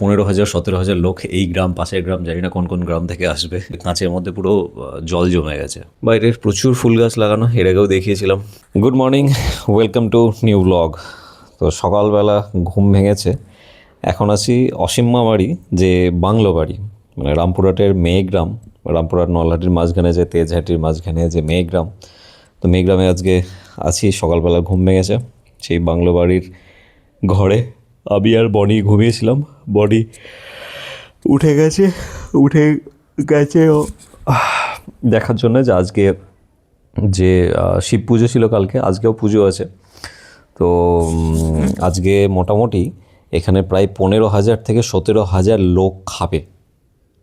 15,000 17,000 লোক এই গ্রাম পাশের গ্রাম জানি না কোন কোন গ্রাম থেকে আসবে। কাঁচের মধ্যে পুরো জল জমে গেছে। বাইরে প্রচুর ফুল গাছ লাগানো, এর আগেও দেখিয়েছিলাম। Good morning, welcome to new blog. তো সকালবেলা ঘুম ভেঙেছে। এখন আছি অসীমা বাড়ি, যে বাংলো বাড়ি, মানে রামপুরহাটের মেয়েগ্রাম, রামপুরহাট নলহাটির মাঝখানে যে তেজহাটির মাঝখানে যে মেয়েগ্রাম। তো মেয়েগ্রামে আজকে আছি, সকালবেলা ঘুম ভেঙেছে। সেই বাংলো বাড়ির ঘরে আমি আর বনি ঘুমিয়েছিলাম। বনি উঠে গেছে ও দেখার জন্য যে আজকে যে শিব পুজো ছিল কালকে, আজকেও পুজো আছে। তো আজকে মোটামুটি এখানে প্রায় 15,000 থেকে 17,000 লোক খাবে।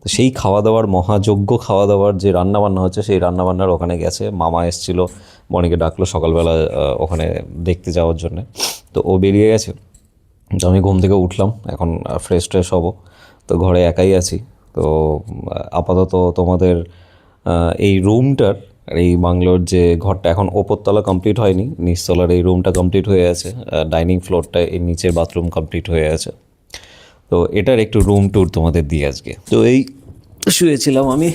তো সেই খাওয়া দাওয়ার মহাযজ্ঞ, খাওয়া দাওয়ার যে রান্নাবান্না হচ্ছে, সেই রান্নাবান্নার ওখানে গেছে। মামা এসেছিলো, বনিকে ডাকলো সকালবেলা ওখানে দেখতে যাওয়ার জন্যে। তো ও বেরিয়ে গেছে। তো আমি ঘুম থেকে উঠলাম, এখন ফ্রেশ ট্রেশ হবো। তো ঘরে একাই আছি। তো আপাতত তোমাদের এই রুমটার, এই বাংলোর যে ঘরটা, এখন ওপরতলা কমপ্লিট হয়নি, নিচতলার এই রুমটা কমপ্লিট হয়ে আছে। ডাইনিং ফ্লোরটা, এই নিচের বাথরুম কমপ্লিট হয়ে আছে। তো এটার একটু রুম ট্যুর তোমাদের দিই আজকে। তো এই শুয়েছিলাম আমি,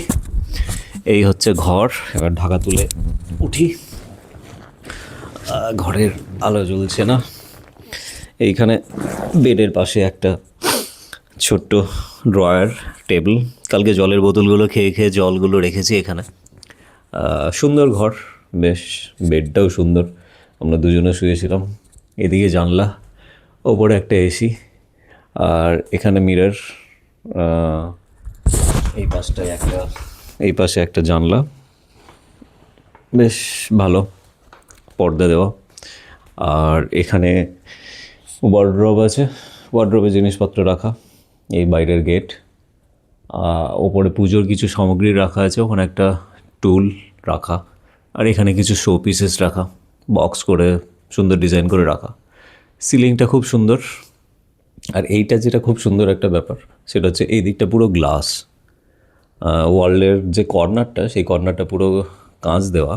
এই হচ্ছে ঘর। এবার ঢাকা তুলে উঠি, ঘরের আলো জ্বলছে না। এইখানে বেডের পাশে একটা ছোট্ট ড্রয়ার টেবিল, কালকে জলের বোতলগুলো খেয়ে খেয়ে জলগুলো রেখেছি এখানে। সুন্দর ঘর, বেশ, বেডটাও সুন্দর। আমরা দুজনে শুয়েছিলাম। এদিকে জানলা, ওপরে একটা এসি, আর এখানে মিরর। এই পাশে একটা জানলা, বেশ ভালো, পর্দা দেওয়া। আর এখানে ওয়ার্ড্রোব আছে, ওয়ার্ড্রোবে জিনিসপত্র রাখা। এই বাইরের গেট, ওপরে পুজোর কিছু সামগ্রী রাখা আছে, ওখানে একটা টুল রাখা। আর এখানে কিছু শো পিসেস রাখা, বক্স করে সুন্দর ডিজাইন করে রাখা। সিলিংটা খুব সুন্দর। আর এইটা যেটা খুব সুন্দর একটা ব্যাপার, সেটা হচ্ছে এই দিকটা পুরো গ্লাস। ওয়ালের যে কর্নারটা, সেই কর্নারটা পুরো কাঁচ দেওয়া।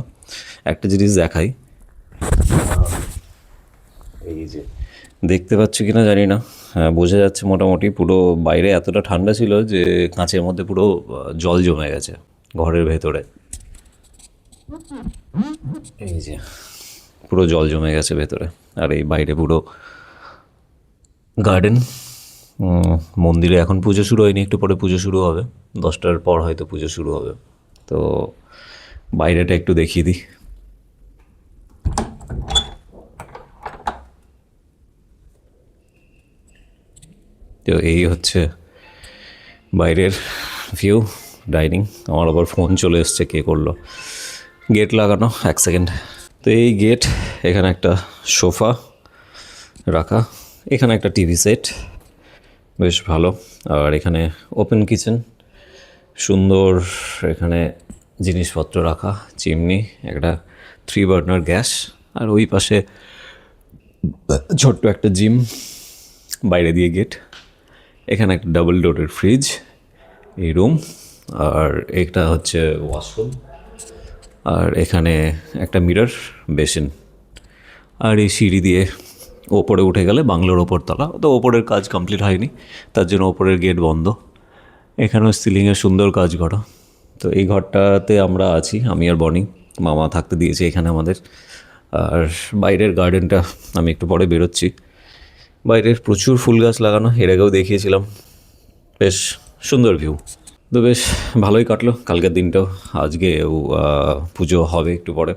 একটা জিনিস দেখাই, এই যে দেখতে পাচ্ছ কি না জানি না, বোঝা যাচ্ছে মোটামুটি। পুরো বাইরে এতটা ঠান্ডা ছিল যে কাঁচের মধ্যে পুরো জল জমে গেছে ঘরের ভেতরে। এই যে পুরো জল জমে গেছে ভেতরে। আর এই বাইরে পুরো গার্ডেন। মন্দিরে এখন পুজো শুরু হয়নি, একটু পরে পুজো শুরু হবে, 10টার পর হয়তো পুজো শুরু হবে। তো বাইরেটা একটু দেখিয়ে দিই। তো এই হচ্ছে বাইরের ভিউ, ডাইনিং। আমার আবার ফোন চলে এসছে, কে করলো। গেট লাগানো, 1 সেকেন্ড। তো এই গেট, এখানে একটা সোফা রাখা, এখানে একটা টিভি সেট, বেশ ভালো। আর এখানে ওপেন কিচেন, সুন্দর। এখানে জিনিসপত্র রাখা, চিমনি, একটা 3 বার্নার গ্যাস। আর ওই পাশে ছোট্ট একটা জিম, বাইরে দিয়ে গেট। এখানে একটা ডাবল ডোরের ফ্রিজ, এই রুম। আর এটা হচ্ছে ওয়াশরুম। আর এখানে একটা মিরর, বেসিন। আর এই সিঁড়ি দিয়ে ওপরে উঠে গেলে বাংলোর ওপর তলা। তো ওপরের কাজ কমপ্লিট হয়নি, তার জন্য ওপরের গেট বন্ধ। এখানেও সিলিংয়ে সুন্দর কাজ করা। তো এই ঘরটাতে আমরা আছি, আমি আর বনি। মামা থাকতে দিয়েছে এখানে আমাদের। আর বাইরের গার্ডেনটা আমি একটু পরে বেরোচ্ছি। বাইরের প্রচুর ফুল গাছ লাগানো, এর আগেও দেখিয়েছিলাম। বেশ সুন্দর ভিউ। তো বেশ ভালোই কাটলো কালকের দিনটাও। আজকেও পুজো হবে একটু পরে,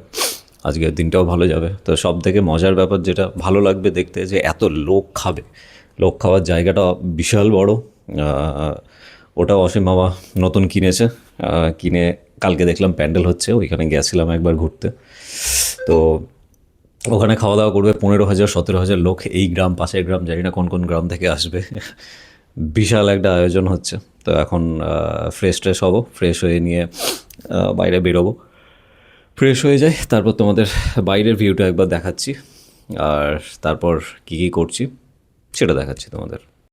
আজকের দিনটাও ভালো যাবে। তো সব থেকে মজার ব্যাপার, যেটা ভালো লাগবে দেখতে, যে এত লোক খাবে। লোক খাওয়ার জায়গাটা বিশাল বড়। ওটাও অসীম মামা নতুন কিনেছে। কিনে কালকে দেখলাম প্যান্ডেল হচ্ছে, ওইখানে গেছিলাম একবার ঘুরতে। তো ওখানে খাওয়া দাওয়া করবে 15,000 17,000 লোক। এই গ্রাম পাশের গ্রাম জানি না কোন কোন গ্রাম থেকে আসবে। বিশাল একটা আয়োজন হচ্ছে। তো এখন ফ্রেশ ট্রেশ হবো, ফ্রেশ হয়ে নিয়ে বাইরে বেরোবো। ফ্রেশ হয়ে যাই, তারপর তোমাদের বাইরের ভিউটা একবার দেখাচ্ছি। আর তারপর কী কী করছি সেটা দেখাচ্ছি তোমাদের।